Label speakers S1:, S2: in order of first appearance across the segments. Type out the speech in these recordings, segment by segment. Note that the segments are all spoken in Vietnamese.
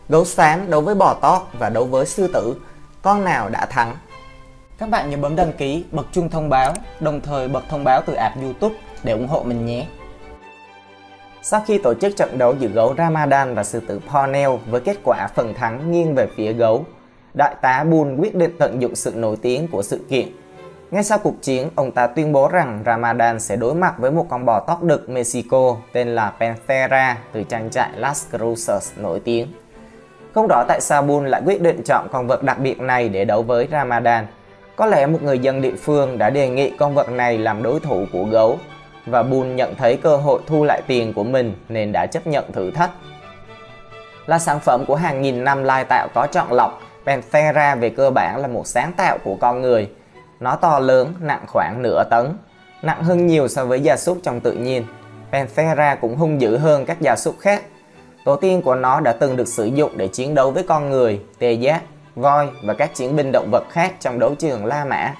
S1: Gấu xám đấu với bò tót và đấu với sư tử, con nào đã thắng?
S2: Các bạn nhớ bấm đăng ký, bật chuông thông báo, đồng thời bật thông báo từ app YouTube để ủng hộ mình nhé.
S1: Sau khi tổ chức trận đấu giữa gấu Ramadan và sư tử Ponel với kết quả phần thắng nghiêng về phía gấu, đại tá Bull quyết định tận dụng sự nổi tiếng của sự kiện. Ngay sau cuộc chiến, ông ta tuyên bố rằng Ramadan sẽ đối mặt với một con bò tót đực Mexico tên là Panthera từ trang trại Las Cruces nổi tiếng. Không rõ tại sao Bull lại quyết định chọn con vật đặc biệt này để đấu với Ramadan. Có lẽ một người dân địa phương đã đề nghị con vật này làm đối thủ của gấu, và Bull nhận thấy cơ hội thu lại tiền của mình nên đã chấp nhận thử thách. Là sản phẩm của hàng nghìn năm lai tạo có chọn lọc, Panthera về cơ bản là một sáng tạo của con người. Nó to lớn, nặng khoảng nửa tấn, nặng hơn nhiều so với gia súc trong tự nhiên. Panthera cũng hung dữ hơn các gia súc khác. Tổ tiên của nó đã từng được sử dụng để chiến đấu với con người, tê giác, voi và các chiến binh động vật khác trong đấu trường La Mã.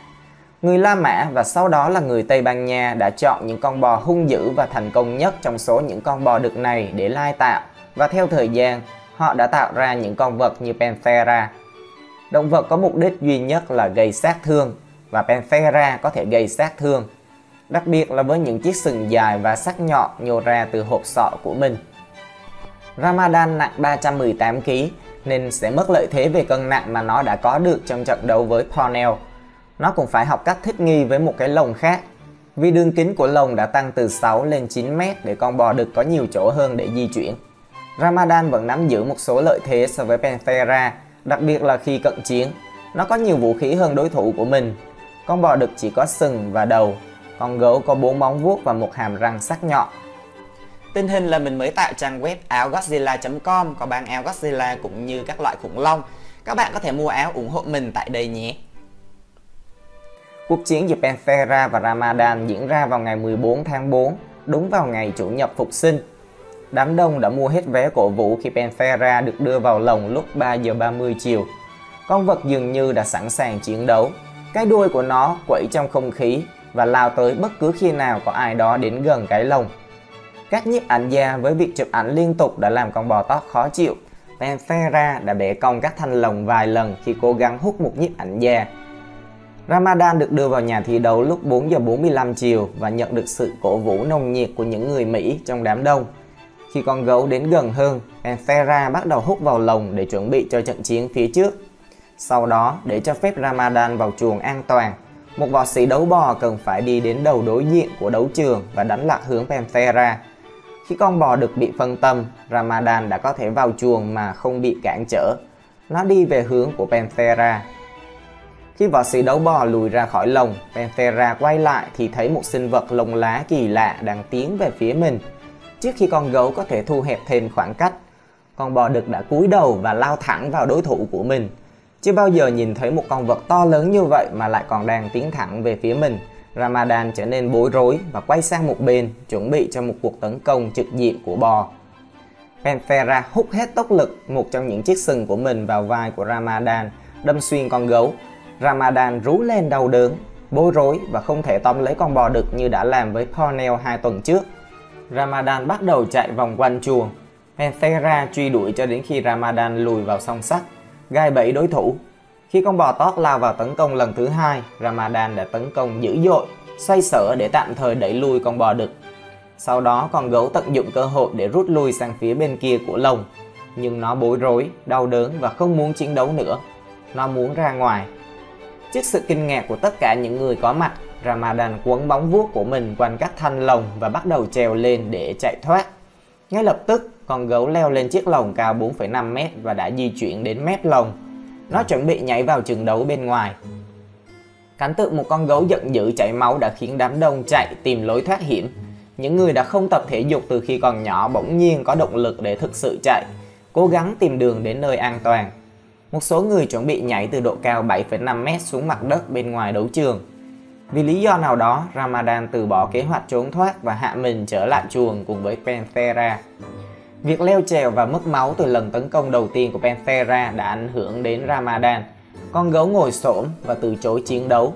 S1: Người La Mã và sau đó là người Tây Ban Nha đã chọn những con bò hung dữ và thành công nhất trong số những con bò đực này để lai tạo, và theo thời gian, họ đã tạo ra những con vật như Panthera. Động vật có mục đích duy nhất là gây sát thương, và Panthera có thể gây sát thương, đặc biệt là với những chiếc sừng dài và sắc nhọn nhô ra từ hộp sọ của mình. Ramadan nặng 318 kg nên sẽ mất lợi thế về cân nặng mà nó đã có được trong trận đấu với Ponel. Nó cũng phải học cách thích nghi với một cái lồng khác, vì đường kính của lồng đã tăng từ 6 lên 9 mét để con bò đực có nhiều chỗ hơn để di chuyển. Ramadan vẫn nắm giữ một số lợi thế so với Panthera, đặc biệt là khi cận chiến. Nó có nhiều vũ khí hơn đối thủ của mình. Con bò đực chỉ có sừng và đầu, con gấu có 4 móng vuốt và một hàm răng sắc nhọn.
S2: Tình hình là mình mới tạo trang web áo-godzilla.com có bán áo Godzilla cũng như các loại khủng long. Các bạn có thể mua áo ủng hộ mình tại đây nhé.
S1: Cuộc chiến giữa Panthera và Ramadan diễn ra vào ngày 14 tháng 4, đúng vào ngày Chủ nhật Phục sinh. Đám đông đã mua hết vé cổ vũ khi Panthera được đưa vào lồng lúc 3 giờ 30 chiều. Con vật dường như đã sẵn sàng chiến đấu. Cái đuôi của nó quẩy trong không khí và lao tới bất cứ khi nào có ai đó đến gần cái lồng. Các nhiếp ảnh gia với việc chụp ảnh liên tục đã làm con bò tót khó chịu. Panthera đã bẻ cong các thanh lồng vài lần khi cố gắng hút một nhiếp ảnh gia. Ramadan được đưa vào nhà thi đấu lúc 4 giờ 45 chiều và nhận được sự cổ vũ nồng nhiệt của những người Mỹ trong đám đông. Khi con gấu đến gần hơn, Panthera bắt đầu hút vào lồng để chuẩn bị cho trận chiến phía trước. Sau đó, để cho phép Ramadan vào chuồng an toàn, một võ sĩ đấu bò cần phải đi đến đầu đối diện của đấu trường và đánh lạc hướng Panthera. Khi con bò đực bị phân tâm, Ramadan đã có thể vào chuồng mà không bị cản trở. Nó đi về hướng của Panthera. Khi võ sĩ đấu bò lùi ra khỏi lồng, Panthera quay lại thì thấy một sinh vật lông lá kỳ lạ đang tiến về phía mình. Trước khi con gấu có thể thu hẹp thêm khoảng cách, con bò đực đã cúi đầu và lao thẳng vào đối thủ của mình. Chưa bao giờ nhìn thấy một con vật to lớn như vậy mà lại còn đang tiến thẳng về phía mình. Ramadan trở nên bối rối và quay sang một bên, chuẩn bị cho một cuộc tấn công trực diện của bò. Panthera hút hết tốc lực một trong những chiếc sừng của mình vào vai của Ramadan, đâm xuyên con gấu. Ramadan rú lên đau đớn, bối rối và không thể tóm lấy con bò đực như đã làm với Ponel 2 tuần trước. Ramadan bắt đầu chạy vòng quanh chuồng. Panthera truy đuổi cho đến khi Ramadan lùi vào song sắt, gai bẫy đối thủ. Khi con bò tót lao vào tấn công lần thứ hai, Ramadan đã tấn công dữ dội, xoay sở để tạm thời đẩy lui con bò đực. Sau đó con gấu tận dụng cơ hội để rút lui sang phía bên kia của lồng. Nhưng nó bối rối, đau đớn và không muốn chiến đấu nữa. Nó muốn ra ngoài. Trước sự kinh ngạc của tất cả những người có mặt, Ramadan quấn móng vuốt của mình quanh các thanh lồng và bắt đầu trèo lên để chạy thoát. Ngay lập tức, con gấu leo lên chiếc lồng cao 4,5 mét và đã di chuyển đến mép lồng. Nó chuẩn bị nhảy vào trường đấu bên ngoài. Cảnh tượng một con gấu giận dữ chảy máu đã khiến đám đông chạy tìm lối thoát hiểm. Những người đã không tập thể dục từ khi còn nhỏ bỗng nhiên có động lực để thực sự chạy, cố gắng tìm đường đến nơi an toàn. Một số người chuẩn bị nhảy từ độ cao 7,5 mét xuống mặt đất bên ngoài đấu trường. Vì lý do nào đó, Ramadan từ bỏ kế hoạch trốn thoát và hạ mình trở lại chuồng cùng với Panthera. Việc leo trèo và mất máu từ lần tấn công đầu tiên của Panthera đã ảnh hưởng đến Ramadan. Con gấu ngồi xổm và từ chối chiến đấu.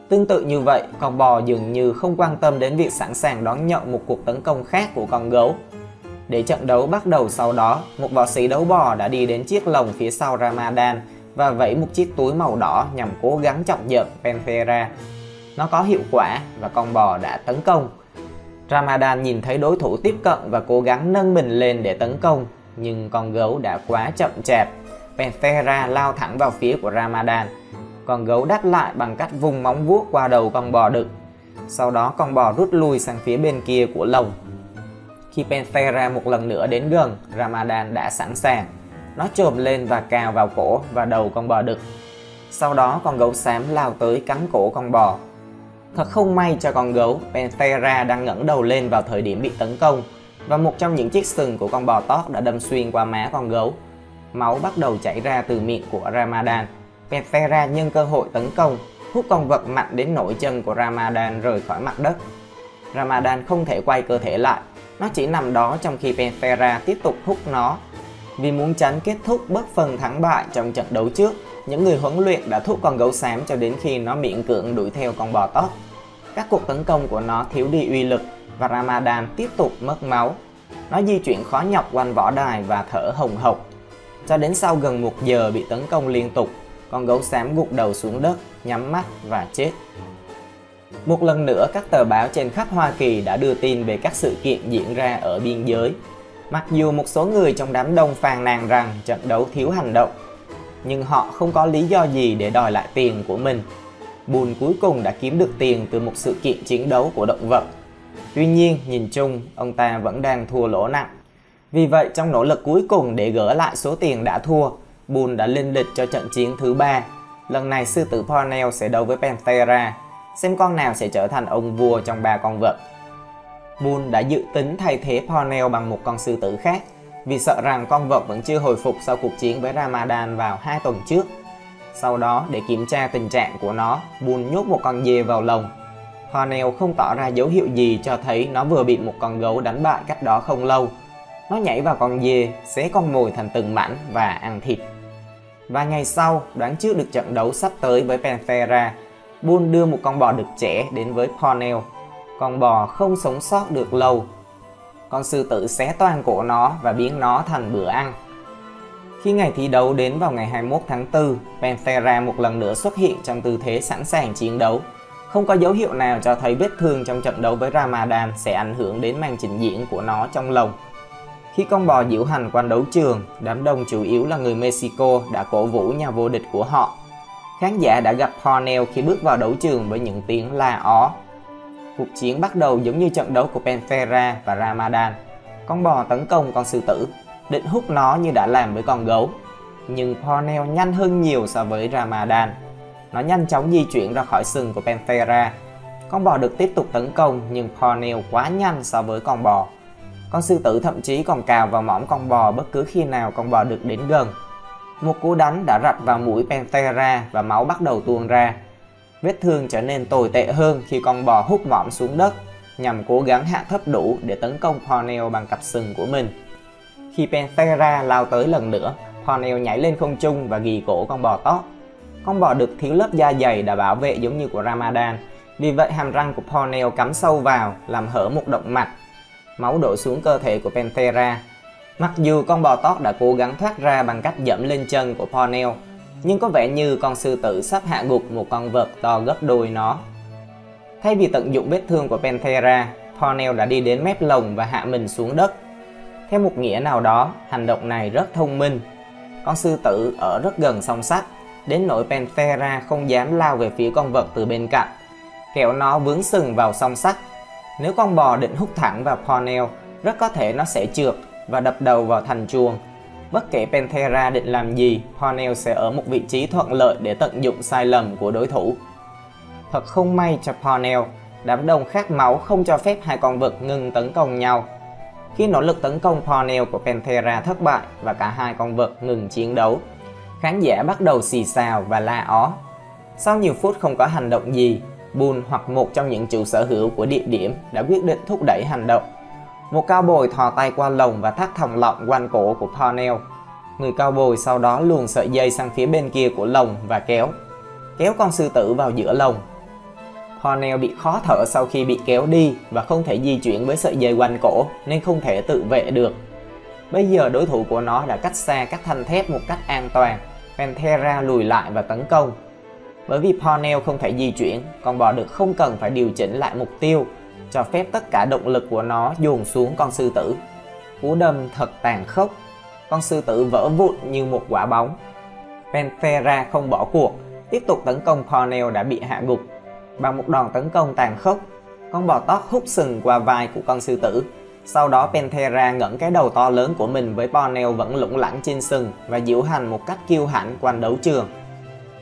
S1: Tương tự như vậy, con bò dường như không quan tâm đến việc sẵn sàng đón nhận một cuộc tấn công khác của con gấu. Để trận đấu bắt đầu sau đó, một võ sĩ đấu bò đã đi đến chiếc lồng phía sau Ramadan và vẫy một chiếc túi màu đỏ nhằm cố gắng chọc giận Panthera. Nó có hiệu quả và con bò đã tấn công. Ramadan nhìn thấy đối thủ tiếp cận và cố gắng nâng mình lên để tấn công, nhưng con gấu đã quá chậm chạp. Panthera lao thẳng vào phía của Ramadan. Con gấu đáp lại bằng cách vung móng vuốt qua đầu con bò đực. Sau đó con bò rút lui sang phía bên kia của lồng. Khi Panthera một lần nữa đến gần, Ramadan đã sẵn sàng. Nó chồm lên và cào vào cổ và đầu con bò đực. Sau đó con gấu xám lao tới cắn cổ con bò. Thật không may cho con gấu, Panthera đang ngẩng đầu lên vào thời điểm bị tấn công, và một trong những chiếc sừng của con bò tót đã đâm xuyên qua má con gấu. Máu bắt đầu chảy ra từ miệng của Ramadan. Panthera nhân cơ hội tấn công, hút con vật mạnh đến nỗi chân của Ramadan rời khỏi mặt đất. Ramadan không thể quay cơ thể lại, nó chỉ nằm đó trong khi Panthera tiếp tục hút nó. Vì muốn tránh kết thúc bất phân thắng bại trong trận đấu trước, những người huấn luyện đã thúc con gấu xám cho đến khi nó miễn cưỡng đuổi theo con bò tót. Các cuộc tấn công của nó thiếu đi uy lực và Ramadan tiếp tục mất máu. Nó di chuyển khó nhọc quanh võ đài và thở hồng hộc. Cho đến sau gần 1 giờ bị tấn công liên tục, con gấu xám gục đầu xuống đất, nhắm mắt và chết. Một lần nữa, các tờ báo trên khắp Hoa Kỳ đã đưa tin về các sự kiện diễn ra ở biên giới. Mặc dù một số người trong đám đông phàn nàn rằng trận đấu thiếu hành động, nhưng họ không có lý do gì để đòi lại tiền của mình. Bull cuối cùng đã kiếm được tiền từ một sự kiện chiến đấu của động vật. Tuy nhiên, nhìn chung, ông ta vẫn đang thua lỗ nặng. Vì vậy, trong nỗ lực cuối cùng để gỡ lại số tiền đã thua, Bull đã lên lịch cho trận chiến thứ 3. Lần này sư tử Parnell sẽ đấu với Panthera, xem con nào sẽ trở thành ông vua trong 3 con vật. Bull đã dự tính thay thế Parnell bằng một con sư tử khác, vì sợ rằng con vật vẫn chưa hồi phục sau cuộc chiến với Ramadan vào 2 tuần trước. Sau đó, để kiểm tra tình trạng của nó, Bull nhốt một con dê vào lồng. Parnell không tỏ ra dấu hiệu gì cho thấy nó vừa bị một con gấu đánh bại cách đó không lâu. Nó nhảy vào con dê, xé con mồi thành từng mảnh và ăn thịt. Vài ngày sau, đoán trước được trận đấu sắp tới với Panthera, Bull đưa một con bò đực trẻ đến với Parnell. Con bò không sống sót được lâu. Con sư tử xé toang cổ nó và biến nó thành bữa ăn. Khi ngày thi đấu đến vào ngày 21 tháng 4, Panthera một lần nữa xuất hiện trong tư thế sẵn sàng chiến đấu. Không có dấu hiệu nào cho thấy vết thương trong trận đấu với Ramadan sẽ ảnh hưởng đến màn trình diễn của nó trong lồng. Khi con bò diễu hành quanh đấu trường, đám đông chủ yếu là người Mexico đã cổ vũ nhà vô địch của họ. Khán giả đã gặp Parnell khi bước vào đấu trường với những tiếng la ó. Cuộc chiến bắt đầu giống như trận đấu của Panthera và Ramadan. Con bò tấn công con sư tử, định hút nó như đã làm với con gấu. Nhưng Parnell nhanh hơn nhiều so với Ramadan. Nó nhanh chóng di chuyển ra khỏi sừng của Panthera. Con bò được tiếp tục tấn công nhưng Parnell quá nhanh so với con bò. Con sư tử thậm chí còn cào vào mõm con bò bất cứ khi nào con bò được đến gần. Một cú đánh đã rạch vào mũi Panthera và máu bắt đầu tuôn ra. Vết thương trở nên tồi tệ hơn khi con bò hút mõm xuống đất nhằm cố gắng hạ thấp đủ để tấn công Parnell bằng cặp sừng của mình. Khi Panthera lao tới lần nữa, Parnell nhảy lên không trung và ghì cổ con bò tót. Con bò đực thiếu lớp da dày đã bảo vệ giống như của Ramadan, vì vậy hàm răng của Parnell cắm sâu vào làm hở một động mạch. Máu đổ xuống cơ thể của Panthera. Mặc dù con bò tót đã cố gắng thoát ra bằng cách dẫm lên chân của Parnell, nhưng có vẻ như con sư tử sắp hạ gục một con vật to gấp đôi nó. Thay vì tận dụng vết thương của Panthera, Parnell đã đi đến mép lồng và hạ mình xuống đất. Theo một nghĩa nào đó, hành động này rất thông minh. Con sư tử ở rất gần song sắt, đến nỗi Panthera không dám lao về phía con vật từ bên cạnh, kẻo nó vướng sừng vào song sắt. Nếu con bò định hút thẳng vào Parnell, rất có thể nó sẽ trượt và đập đầu vào thành chuồng. Bất kể Panthera định làm gì, Parnell sẽ ở một vị trí thuận lợi để tận dụng sai lầm của đối thủ. Thật không may cho Parnell, đám đông khát máu không cho phép hai con vật ngừng tấn công nhau. Khi nỗ lực tấn công Parnell của Panthera thất bại và cả hai con vật ngừng chiến đấu, khán giả bắt đầu xì xào và la ó. Sau nhiều phút không có hành động gì, Bull hoặc một trong những chủ sở hữu của địa điểm đã quyết định thúc đẩy hành động. Một cao bồi thò tay qua lồng và thắt thòng lọng quanh cổ của Parnell. Người cao bồi sau đó luồn sợi dây sang phía bên kia của lồng và kéo con sư tử vào giữa lồng. Ponel bị khó thở sau khi bị kéo đi và không thể di chuyển với sợi dây quanh cổ nên không thể tự vệ được. Bây giờ đối thủ của nó đã cách xa các thanh thép một cách an toàn. Panthera lùi lại và tấn công. Bởi vì Ponel không thể di chuyển, con bò đực không cần phải điều chỉnh lại mục tiêu, cho phép tất cả động lực của nó dồn xuống con sư tử. Cú đâm thật tàn khốc, con sư tử vỡ vụn như một quả bóng. Panthera không bỏ cuộc, tiếp tục tấn công Ponel đã bị hạ gục. Bằng một đòn tấn công tàn khốc, con bò tót húc sừng qua vai của con sư tử. Sau đó Panthera ngẩng cái đầu to lớn của mình với Ponel vẫn lủng lẳng trên sừng và diễu hành một cách kiêu hãnh quanh đấu trường.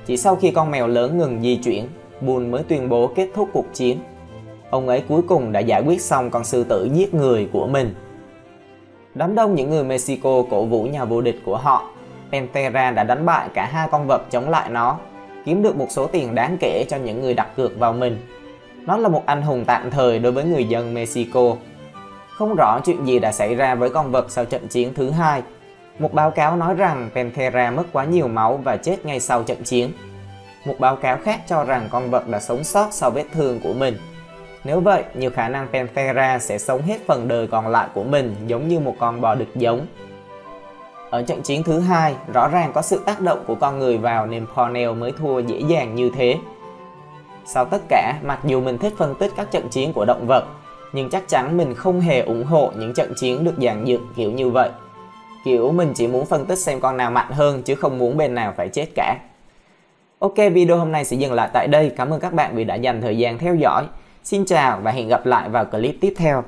S1: Chỉ sau khi con mèo lớn ngừng di chuyển, Bull mới tuyên bố kết thúc cuộc chiến. Ông ấy cuối cùng đã giải quyết xong con sư tử giết người của mình. Đám đông những người Mexico cổ vũ nhà vô địch của họ. Panthera đã đánh bại cả hai con vật chống lại nó, kiếm được một số tiền đáng kể cho những người đặt cược vào mình. Nó là một anh hùng tạm thời đối với người dân Mexico. Không rõ chuyện gì đã xảy ra với con vật sau trận chiến thứ hai. Một báo cáo nói rằng Panthera mất quá nhiều máu và chết ngay sau trận chiến. Một báo cáo khác cho rằng con vật đã sống sót sau vết thương của mình. Nếu vậy, nhiều khả năng Panthera sẽ sống hết phần đời còn lại của mình giống như một con bò đực giống. Ở trận chiến thứ hai, rõ ràng có sự tác động của con người vào nên Ponel mới thua dễ dàng như thế. Sau tất cả, mặc dù mình thích phân tích các trận chiến của động vật, nhưng chắc chắn mình không hề ủng hộ những trận chiến được dàn dựng kiểu như vậy. Kiểu mình chỉ muốn phân tích xem con nào mạnh hơn chứ không muốn bên nào phải chết cả. Ok, video hôm nay sẽ dừng lại tại đây. Cảm ơn các bạn vì đã dành thời gian theo dõi. Xin chào và hẹn gặp lại vào clip tiếp theo.